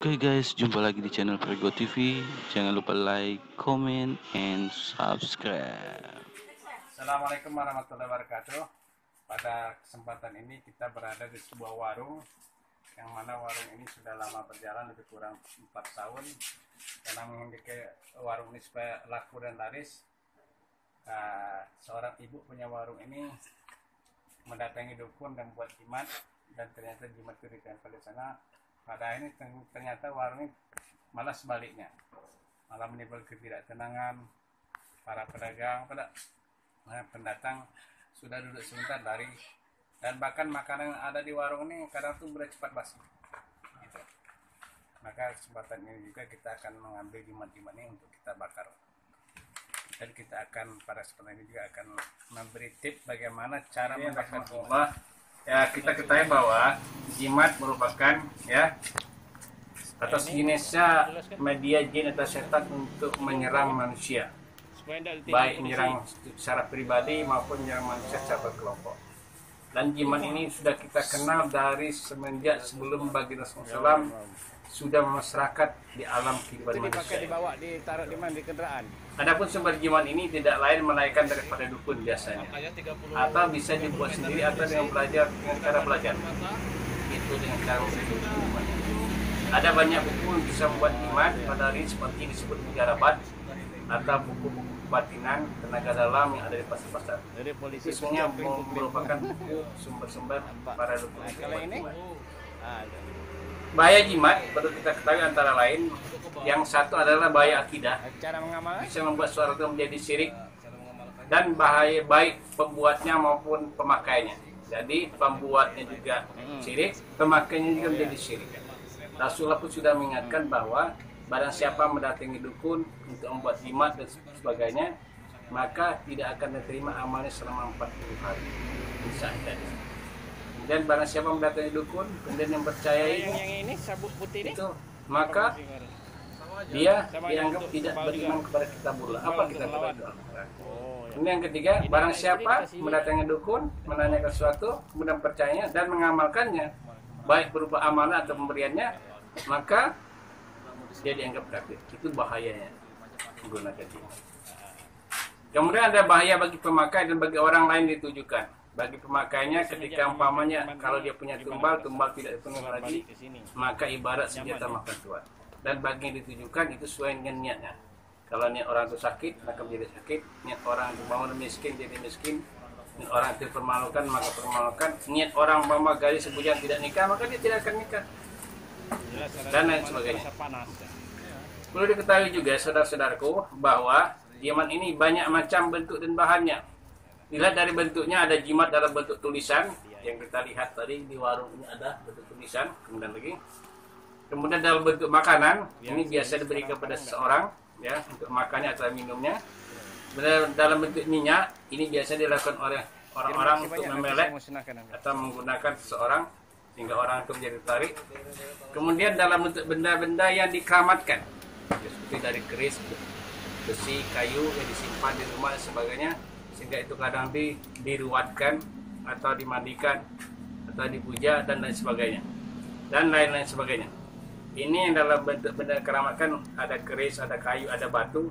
Oke guys, jumpa lagi di channel Prego TV. Jangan lupa like, comment, and subscribe. Assalamualaikum warahmatullahi wabarakatuh. Pada kesempatan ini kita berada di sebuah warung, yang mana warung ini sudah lama berjalan, lebih kurang 4 tahun. Karena memiliki warung ini supaya laku dan laris, seorang ibu punya warung ini mendatangi dukun dan buat jimat, dan ternyata jimat itu ditempel di sana. Pada ini ternyata warung ini malah sebaliknya, malah menimbulkan ketidaktenangan. Para pedagang, pendatang sudah duduk sebentar lari, dan bahkan makanan yang ada di warung ini kadang tuh sudah cepat basi gitu. Maka kesempatan ini juga kita akan mengambil jimat-jimat ini untuk kita bakar, dan kita akan pada kesempatan ini juga akan memberi tips bagaimana cara membakar jimat. Ya, kita ketahui bahwa jimat merupakan atau sejenisnya media jin atau setan untuk menyerang manusia, baik menyerang secara pribadi maupun menyerang manusia secara berkelompok. Dan jimat ini sudah kita kenal dari semenjak sebelum baginda Rasulullah sudah masyarakat di alam kehidupan manusia. Dibawa, ditaruh di mana, di kendaraan. Adapun sumber jimat ini tidak lain melainkan daripada dukun biasanya, atau bisa dibuat sendiri atau dengan cara belajar. Itu dengan cara jimat. Ada banyak buku yang bisa membuat jimat pada hari seperti disebut mujarabat atau buku-buku kebatinan tenaga dalam yang ada di pasar-pasar. Dari polisi Itu semuanya merupakan buku sumber-sumber para dukun. Kalau ini Bahaya jimat perlu kita ketahui antara lain, yang satu adalah bahaya akidah, cara mengamalkan bisa membuat sesuatu menjadi syirik, dan bahaya baik pembuatnya maupun pemakainya. Jadi pembuatnya juga syirik, pemakainya juga menjadi syirik. Rasulullah pun sudah mengingatkan bahwa barang siapa mendatangi dukun untuk membuat jimat dan sebagainya, maka tidak akan diterima amalnya selama 40 hari. Bisa jadi. Dan barang siapa mendatangi dukun kemudian yang percayai yang ini sabuk putih ini, itu, maka dia dianggap tidak beriman kepada kitabullah. Apa kitabullah itu? Kemudian yang ketiga, barang siapa mendatangi dukun, menanyakan sesuatu, kemudian percayanya dan mengamalkannya, baik berupa amalan atau pemberiannya, maka dia dianggap kafir. Itu bahayanya menggunakan jimat. Kemudian ada bahaya bagi pemakai dan bagi orang lain ditujukan. Bagi pemakainya, ketika umpamanya kalau dia punya tumbal tidak dipenuhi lagi, maka ibarat senjata makan tuan. Dan bagi yang ditujukan itu sesuai dengan niatnya. Kalau niat orang itu sakit, maka menjadi sakit. Niat orang itu mau miskin, jadi miskin. Niat orang itu permalukan, maka permalukan. Niat orang umpama gadis sebujang tidak nikah, maka dia tidak akan nikah. Dan lain sebagainya. Perlu diketahui juga, saudara-saudaraku, bahwa jimat ini banyak macam bentuk dan bahannya. Dilihat dari bentuknya, ada jimat dalam bentuk tulisan yang kita lihat tadi di warung ini, ada bentuk tulisan. Kemudian dalam bentuk makanan, ini biasa diberikan kepada seseorang ya untuk makannya atau minumnya. Dalam bentuk minyak, ini biasa dilakukan oleh orang-orang untuk memelek atau menggunakan seseorang sehingga orang itu menjadi tertarik. Kemudian dalam bentuk benda-benda yang dikeramatkan, seperti dari keris, besi, kayu yang disimpan di rumah dan sebagainya, sehingga itu kadang diruatkan atau dimandikan atau dipuja dan lain sebagainya, dan lain-lain sebagainya. Ini yang dalam bentuk benda keramatkan, ada keris, ada kayu, ada batu.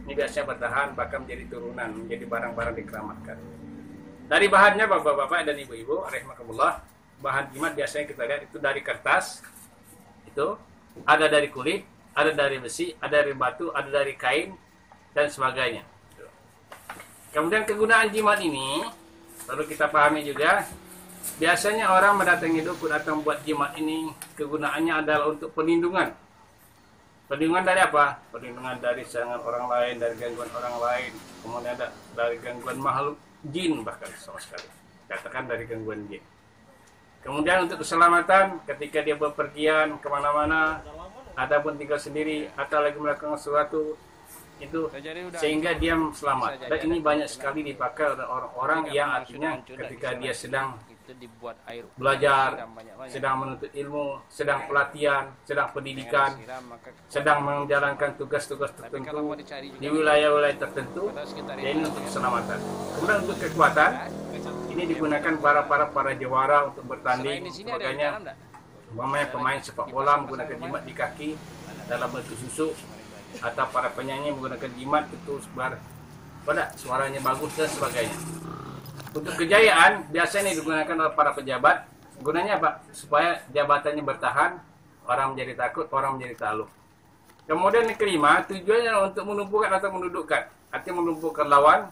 Ini biasanya bertahan bahkan menjadi turunan, menjadi barang-barang dikeramatkan. Dari bahannya, bapak-bapak dan ibu-ibu rahimakumullah, bahan jimat biasanya kita lihat itu dari kertas, itu ada dari kulit, ada dari besi, ada dari batu, ada dari kain dan sebagainya. Kemudian kegunaan jimat ini perlu kita pahami juga. Biasanya orang mendatangi dukun atau membuat jimat ini kegunaannya adalah untuk perlindungan. Perlindungan dari apa? Perlindungan dari serangan orang lain, dari gangguan orang lain. Kemudian ada dari gangguan makhluk jin, bahkan sama sekali. Katakan dari gangguan jin. Kemudian untuk keselamatan ketika dia bepergian kemana-mana, ataupun tinggal sendiri atau lagi melakukan sesuatu itu, sehingga dia selamat. Dan ini banyak sekali dipakai oleh orang-orang yang artinya ketika dia sedang belajar, sedang menuntut ilmu, sedang pelatihan, sedang pendidikan, sedang menjalankan tugas-tugas tertentu di wilayah-wilayah tertentu, ini untuk keselamatan. Kemudian untuk kekuatan, ini digunakan para jawara untuk bertanding, sebagainya. Umpamanya pemain sepak bola menggunakan jimat di kaki dalam bentuk susuk, atau para penyanyi menggunakan jimat itu pada suaranya bagus dan sebagainya. Untuk kejayaan biasanya digunakan oleh para pejabat. Gunanya apa? Supaya jabatannya bertahan, orang menjadi takut, orang menjadi takluk. Kemudian yang kelima, tujuannya untuk menumpukan atau mendudukkan. Artinya menumpukan lawan.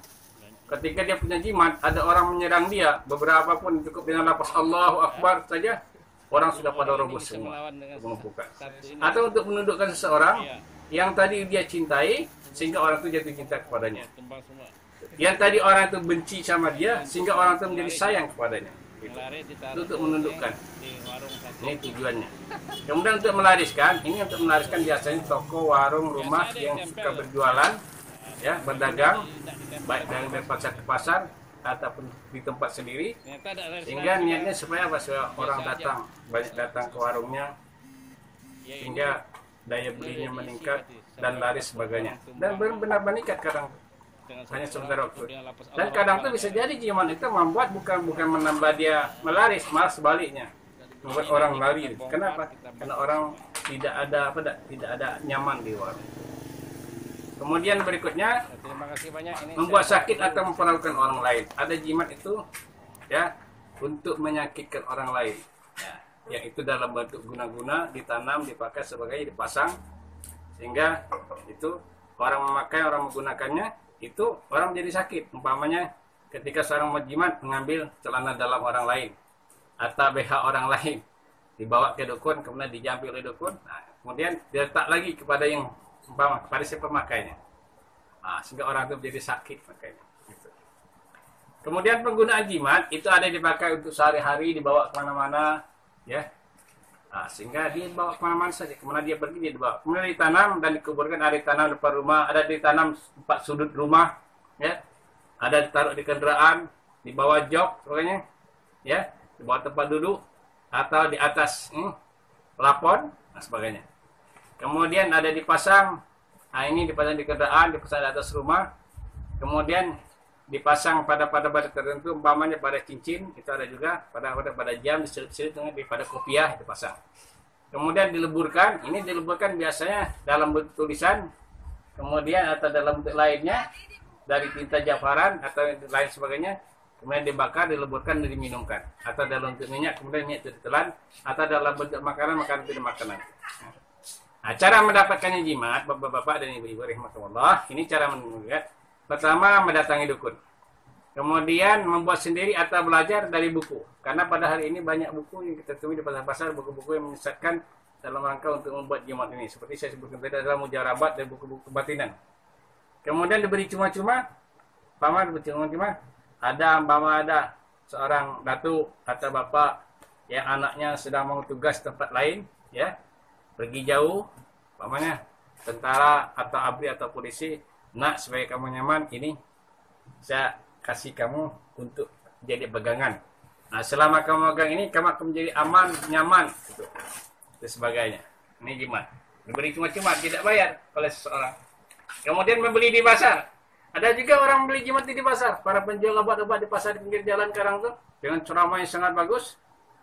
Ketika dia punya jimat, ada orang menyerang dia, beberapa pun cukup dengan lafaz Allahu Akbar saja, orang sudah pada roboh semua. Menumpukan. Atau untuk menundukkan seseorang yang tadi dia cintai, sehingga orang itu jatuh cinta kepadanya. Yang tadi orang itu benci sama dia, sehingga orang itu menjadi sayang kepadanya. Gitu. Itu untuk menundukkan. Ini tujuannya. Kemudian untuk melariskan, ini untuk melariskan biasanya toko, warung, rumah yang suka berjualan, ya, berdagang, baik dari pasar ke pasar ataupun di tempat sendiri, sehingga niatnya supaya apa? Supaya orang datang, banyak datang ke warungnya, sehingga daya belinya meningkat dan laris sebagainya. Dan benar-benar meningkat kadang hanya sebentar waktu. Dan kadang tuh bisa jadi jimat itu membuat bukan menambah dia melaris, malah sebaliknya membuat orang lari. Kenapa? Karena orang tidak ada nyaman di warung. Kemudian berikutnya, membuat sakit atau mempermalukan orang lain. Ada jimat itu ya untuk menyakitkan orang lain. Ya, yaitu dalam bentuk guna-guna, ditanam, dipakai sebagai dipasang, sehingga itu orang memakai, orang menggunakannya, itu orang menjadi sakit. Umpamanya ketika seorang menjimat mengambil celana dalam orang lain atau BH orang lain, dibawa ke dukun, kemudian dijampi oleh dukun, nah, kemudian diletak lagi kepada yang kepada si pemakainya, nah, sehingga orang itu menjadi sakit makanya. Gitu. Kemudian penggunaan jimat itu ada dipakai untuk sehari-hari, dibawa kemana-mana, ya. Nah, sehingga dia bawa kemana-mana saja, kemudian dia pergi, dia dibawa, kemudian ditanam dan dikuburkan. Ada ditanam depan rumah, ada ditanam 4 sudut rumah, ya, ada ditaruh di kendaraan, di bawah jok, pokoknya, ya, di bawah tempat duduk atau di atas plafon, dan sebagainya. Kemudian ada dipasang, nah ini dipasang di kendaraan, dipasang di atas rumah, kemudian dipasang pada tertentu, umpamanya pada cincin, itu ada juga pada jam, diselip-selip pada kopiah dipasang. Kemudian dileburkan, ini dileburkan biasanya dalam bentuk tulisan, kemudian atau dalam bentuk lainnya dari tinta jafaran atau lain sebagainya, kemudian dibakar, dileburkan dan diminumkan, atau dalam bentuk minyak, kemudian minyak itu ditelan, atau dalam bentuk makanan itu makanan. Nah, cara mendapatkannya jimat, bapak-bapak dan ibu-ibu rahmatullah, ini cara melihat. Pertama, mendatangi dukun. Kemudian membuat sendiri atau belajar dari buku. Karena pada hari ini banyak buku yang kita temui di pasar-pasar, buku-buku yang menyesatkan dalam rangka untuk membuat jimat ini. Seperti saya sebutkan tadi adalah mujarabat dan buku-buku kebatinan. Kemudian diberi cuma-cuma, ada seorang datuk atau bapak yang anaknya sedang mau tugas tempat lain, ya, pergi jauh, pamannya tentara atau ABRI atau polisi. Nak, supaya kamu nyaman, ini saya kasih kamu untuk jadi pegangan. Nah, selama kamu pegang ini, kamu akan menjadi aman, nyaman, gitu. Dan sebagainya. Ini jimat. Diberi cuma-cuma, tidak bayar oleh seseorang. Kemudian membeli di pasar. Ada juga orang membeli jimat di pasar. Para penjual obat-obat di pasar di pinggir jalan sekarang tuh, dengan ceramah yang sangat bagus.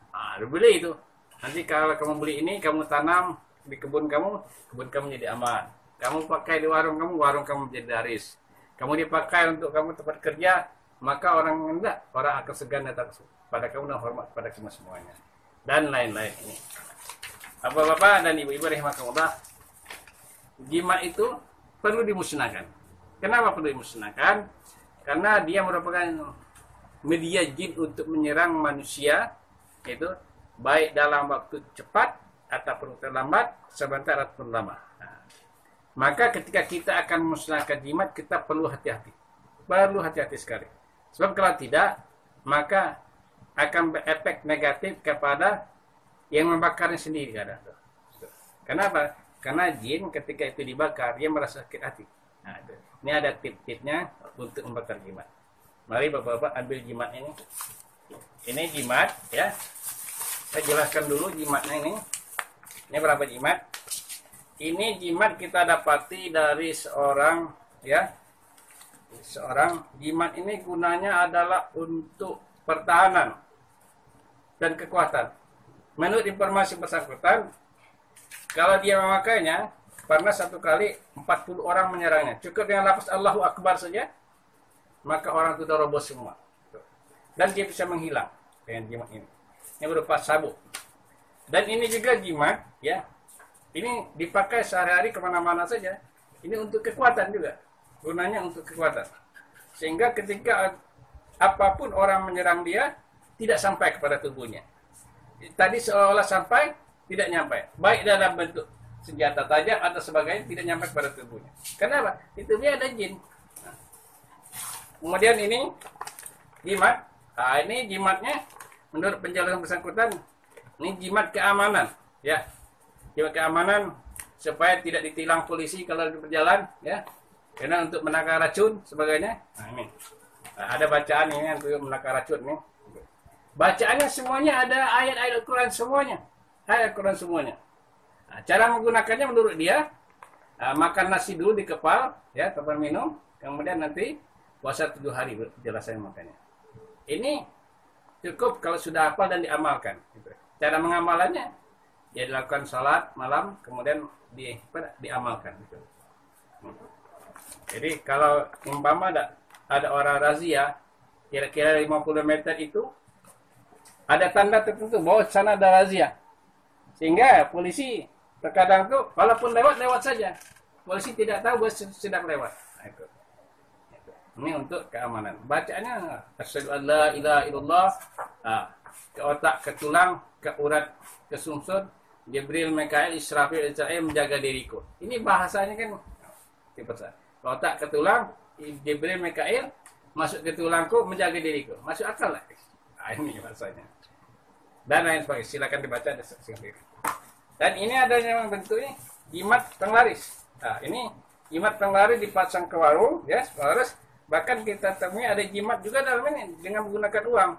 Nah, dibeli itu. Nanti kalau kamu beli ini, kamu tanam di kebun kamu jadi aman. Kamu pakai di warung kamu menjadi laris. Kamu dipakai untuk kamu tempat kerja, maka orang akan segan datang pada kamu dan hormat pada kamu semuanya. Dan lain-lain ini. Bapak-bapak dan ibu-ibu rahimakumullah, jimat itu perlu dimusnahkan. Kenapa perlu dimusnahkan? Karena dia merupakan media jin untuk menyerang manusia, itu baik dalam waktu cepat ataupun terlambat, sebentar ataupun lama. Maka ketika kita akan memusnahkan jimat, kita perlu hati-hati. Perlu hati-hati sekali. Sebab kalau tidak, maka akan berefek negatif kepada yang membakarnya sendiri. Kenapa? Karena jin ketika itu dibakar, dia merasa sakit hati. Nah, ini ada tip-tipnya untuk membakar jimat. Mari bapak-bapak ambil jimat ini. Ini jimat, ya. Saya jelaskan dulu jimatnya ini. Ini berapa jimat? Ini jimat kita dapati dari seorang, ya, seorang. Jimat ini gunanya adalah untuk pertahanan dan kekuatan. menurut informasi bersangkutan, kalau dia memakainya, pernah satu kali 40 orang menyerangnya. Cukup dengan lafaz Allahu Akbar saja, maka orang itu sudah roboh semua. Dan dia bisa menghilang dengan jimat ini. Ini berupa sabuk. Dan ini juga jimat, ya. Ini dipakai sehari-hari kemana-mana saja. Ini untuk kekuatan juga. Gunanya untuk kekuatan. Sehingga ketika apapun orang menyerang dia, tidak sampai kepada tubuhnya. Tadi seolah-olah sampai, tidak nyampe. Baik dalam bentuk senjata tajam atau sebagainya, tidak nyampe kepada tubuhnya. Kenapa? Itu dia ada jin. Kemudian ini jimat. Nah, ini jimatnya menurut penjelasan bersangkutan, ini jimat keamanan, ya. Jimat keamanan supaya tidak ditilang polisi kalau di perjalanan, ya. Karena untuk menakar racun sebagainya. Nah, ini. Nah, ada bacaan ini untuk menakar racun nih. Bacaannya semuanya ada ayat-ayat Al-Quran semuanya. Ayat Al-Quran semuanya. Nah, cara menggunakannya menurut dia, makan nasi dulu di kepal, ya, tempat minum, kemudian nanti puasa 7 hari penjelasan makannya. Ini cukup kalau sudah hafal dan diamalkan. Cara mengamalannya, ya dilakukan salat malam, kemudian diamalkan. Jadi kalau umpama ada orang razia, kira-kira 50 meter itu, ada tanda tertentu bahwa sana ada razia. Sehingga polisi terkadang tuh, walaupun lewat saja. Polisi tidak tahu bahwa sedang lewat. Nah, itu. Ini untuk keamanan. Bacaannya asyhadu an la ilaha illallah, ke otak, ke tulang, ke urat, ke sumsum, Jibril, Mikail, Israfil, Israel menjaga diriku. Ini bahasanya kan tipe ke otak, ke tulang, Jibril, Mikail masuk ke tulangku menjaga diriku. Masuk akal lah. Nah, ini bahasanya. Dan lain sebagainya. Silakan dibaca sendiri. Dan ini ada yang bentuknya jimat penglaris. Nah, ini jimat penglaris dipasang ke warung, ya, harus. Bahkan kita temui ada jimat juga dalam ini dengan menggunakan uang.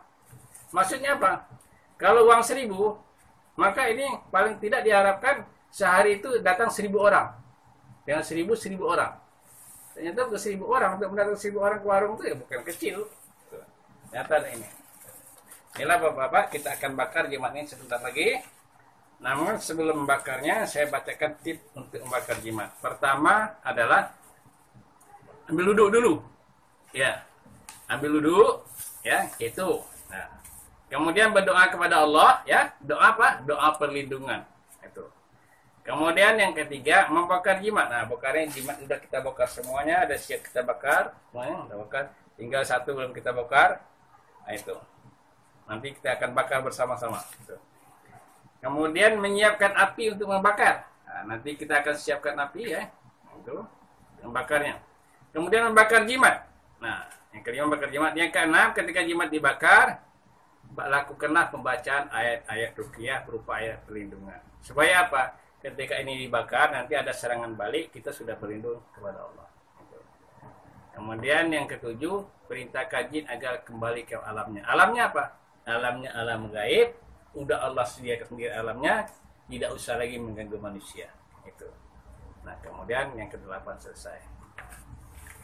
Maksudnya apa? Kalau uang 1.000, maka ini paling tidak diharapkan sehari itu datang 1.000 orang. Dengan 1.000 orang. Ternyata ke 1.000 orang, untuk mendatang 1.000 orang ke warung itu ya bukan kecil. Ternyata ada ini. Inilah Bapak-Bapak, kita akan bakar jimat ini sebentar lagi. Namun sebelum membakarnya, saya bacakan tip untuk membakar jimat. Pertama adalah ambil wudhu dulu. Ya, ambil wudhu, ya, itu. Nah, kemudian berdoa kepada Allah, ya, doa apa? Doa perlindungan, itu. Kemudian yang ketiga, membakar jimat. Nah, bakarnya jimat sudah kita bakar semuanya, ada siap kita bakar, semuanya sudah bakar. Tinggal satu belum kita bakar, nah itu. Nanti kita akan bakar bersama-sama. Gitu. Kemudian menyiapkan api untuk membakar. Nah, nanti kita akan siapkan api, ya, itu, membakarnya. Kemudian membakar jimat. Nah, yang kelima bakar jimat. Yang keenam, ketika jimat dibakar, lakukanlah pembacaan ayat-ayat ruqyah berupa ayat perlindungan. Supaya apa? Ketika ini dibakar, nanti ada serangan balik, kita sudah berlindung kepada Allah. Kemudian yang ketujuh, perintahkan jin agar kembali ke alamnya. Alamnya apa? Alamnya alam gaib. Udah Allah sediakan sendiri alamnya, tidak usah lagi mengganggu manusia. Itu. Nah, kemudian yang kedelapan selesai.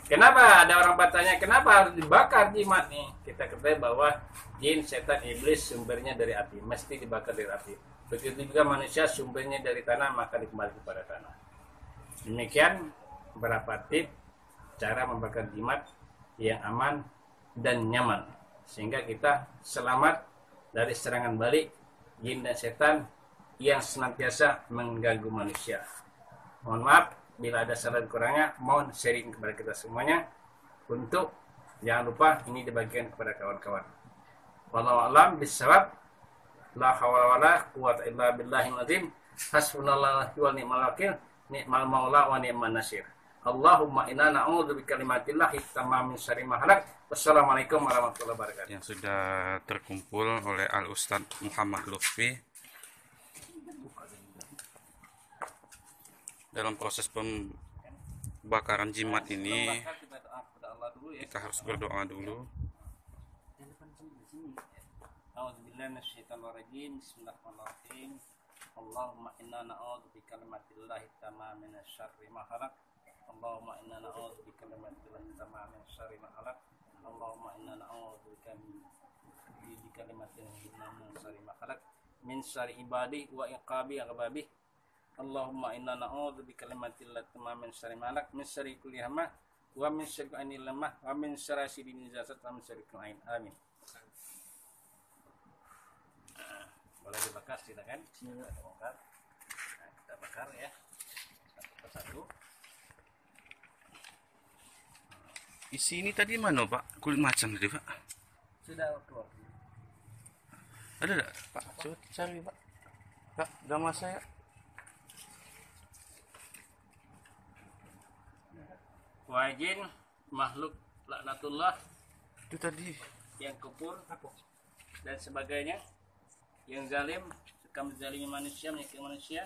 Kenapa ada orang bertanya, kenapa harus dibakar jimat nih? Kita ketahui bahwa jin, setan, iblis sumbernya dari api, mesti dibakar dari api. Begitu juga manusia sumbernya dari tanah, maka dikembali kepada tanah. Demikian beberapa tip cara membakar jimat yang aman dan nyaman, sehingga kita selamat dari serangan balik jin dan setan yang senantiasa mengganggu manusia. Mohon maaf bila ada salah kurangnya, mohon sharing kepada kita semuanya. Untuk jangan lupa ini dibagikan kepada kawan-kawan. Wallahu a'lam bishawab. La hawla wala quwwata illa billahil azim. Hasbunallahu wa ni'mal wakil. Ni'mal maula wa ni'man nasir. Allahumma inna na'udzu bikalimatillahi tamma min syarri ma khalaq. Wassalamualaikum warahmatullahi wabarakatuh. Yang sudah terkumpul oleh Al Ustaz Muhammad Lutfi dalam proses pembakaran jimat ini. Kita harus berdoa dulu. Bismillahirrahmanirrahim. Allahumma inna na'udzu bikalimatillahi tamma min syarri ma khalaq. Allahumma inna na'udzu bikalimatillahi tamma min syarri ma khalaq. Allahumma inna na'udzu bikalimatillahi tamma min syarri ma khalaq. min syarri ibadi wa iqabi aghbabi. Allahumma inna na'udzu bikalimatillahi tamma min syarri malak min syarri kulli hamah wa min syarri ainil lamah wa min syarri sidin jasad wa min syarri ain. Amin. Boleh dibakar silakan. Kita bakar. Nah, kita bakar ya. Satu persatu. Isi ini tadi mana Pak? Kulit macan tadi Pak? Sudah keluar. Ada tak Pak? Coba cari Pak. Pak, gambar saya. Wajin makhluk laknatullah Itu tadi. yang kufur dan sebagainya, yang zalim, suka menzalimi manusia, menyakiti manusia,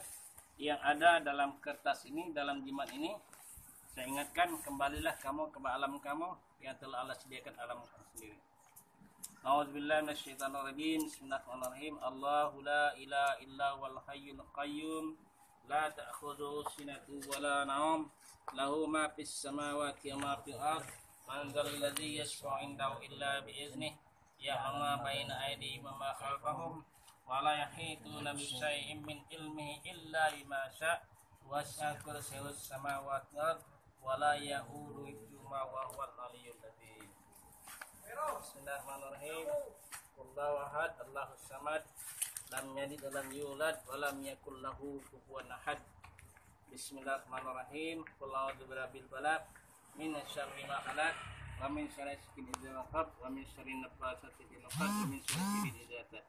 yang ada dalam kertas ini, dalam jimat ini. Saya ingatkan, kembalilah kamu ke alam kamu yang telah Allah sediakan alam kamu sendiri. A'udzubillahi minasyaitonirrajim. Bismillahirrahmanirrahim. Allahu la ilaha illa huwal hayyul qayyum la ta'khudhuhu sinatun wa la nawm lahu ma fis samawati wa ma fil ardh man dzal ladzi yashfa'u 'indahu illa bi idznihi ya'lamu ma baina aydihim wa ma khalfahum wa la yahituna bi syai'in min ilmihi illa bima syaa' wasi'a kursiyyuhus samawati wal ardh wa la ya'uduhu hifdhuhuma wa huwal 'aliyyul 'azim. Bismillahirrahmanirrahim. Allahu ahad, Allahus samad, lam yalid wa lam yulad wa lam yakul lahu kufuwan ahad. Bismillahirrahmanirrahim. Qul a'udzu birabbil falaq min syarri ma khalaq wa min syarri ghasiqin idza waqab wa min syarri naffasati fil 'uqad wa min syarri hasidin idza hasad.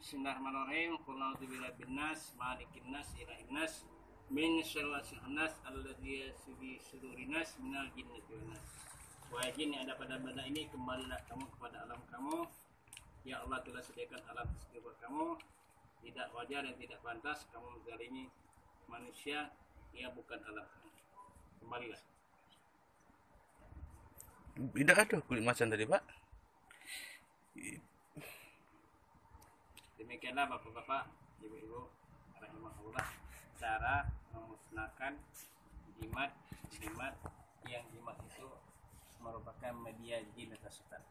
Bismillahirrahmanirrahim. Qul a'udzu birabbin nas, malikin nas, ilahin nas, min syarri wasi'in nas alladzi yasbi sudurin nas minal jinnati wan nas. Wahai jin yang ada pada benda ini, kembalilah kamu kepada alam kamu. Ya Allah telah sediakan alam tersebut buat kamu. Tidak wajar dan tidak pantas kamu menzalimi manusia yang bukan alam kamu. Kembalilah. Tidak ada kulit macan tadi Pak. Demikianlah bapak-bapak, ibu-ibu, rahimahullah, cara memusnahkan jimat yang jimat itu merupakan media jin atau setan.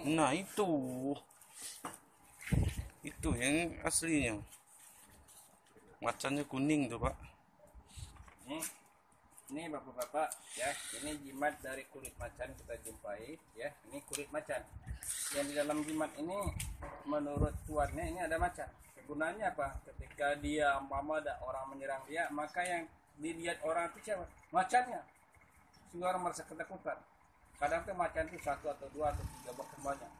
Nah itu yang aslinya. Macannya kuning tuh Pak. Ini bapak-bapak ya, ini jimat dari kulit macan kita jumpai ya. Ini kulit macan. Yang di dalam jimat ini menurut tuannya ini ada macan. Kegunaannya apa? Ketika dia umpama ada orang menyerang dia, maka yang dilihat orang itu siapa? Macannya. Sehingga orang merasa ketakutan. Kadang tuh macan itu 1 atau 2 atau 3 bahkan banyak.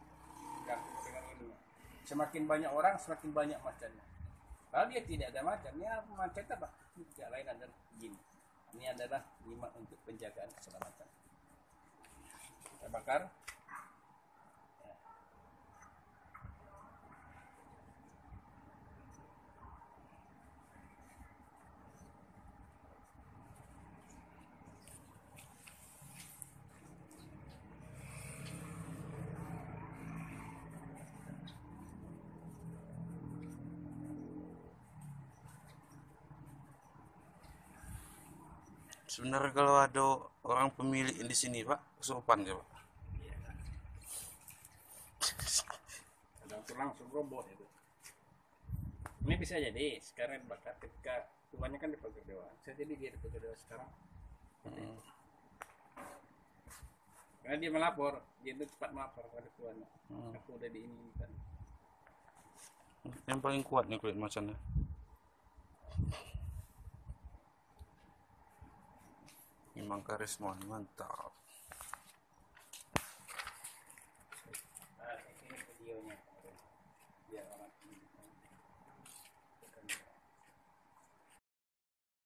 Yang dengan ini. Semakin banyak orang, semakin banyak macannya. Kalau dia tidak ada macan, ya macan apa? Tidak lain adalah jin. Ini adalah jimat untuk penjagaan keselamatan. Kita bakar. Ya. Sebenarnya kalau ada orang pemilik di sini Pak, kesurupan ya Pak. Kadang tuh langsung roboh itu. Ini bisa jadi sekarang dibakar ketika tuannya kan dipakai dewa. Bisa jadi dia dipakai dewa sekarang. Karena dia melapor, dia itu cepat melapor pada tuannya. Aku udah diinginkan. Yang paling kuat nih kulit macannya. Memang karisma mantap. Nah, ini videonya. Biar orang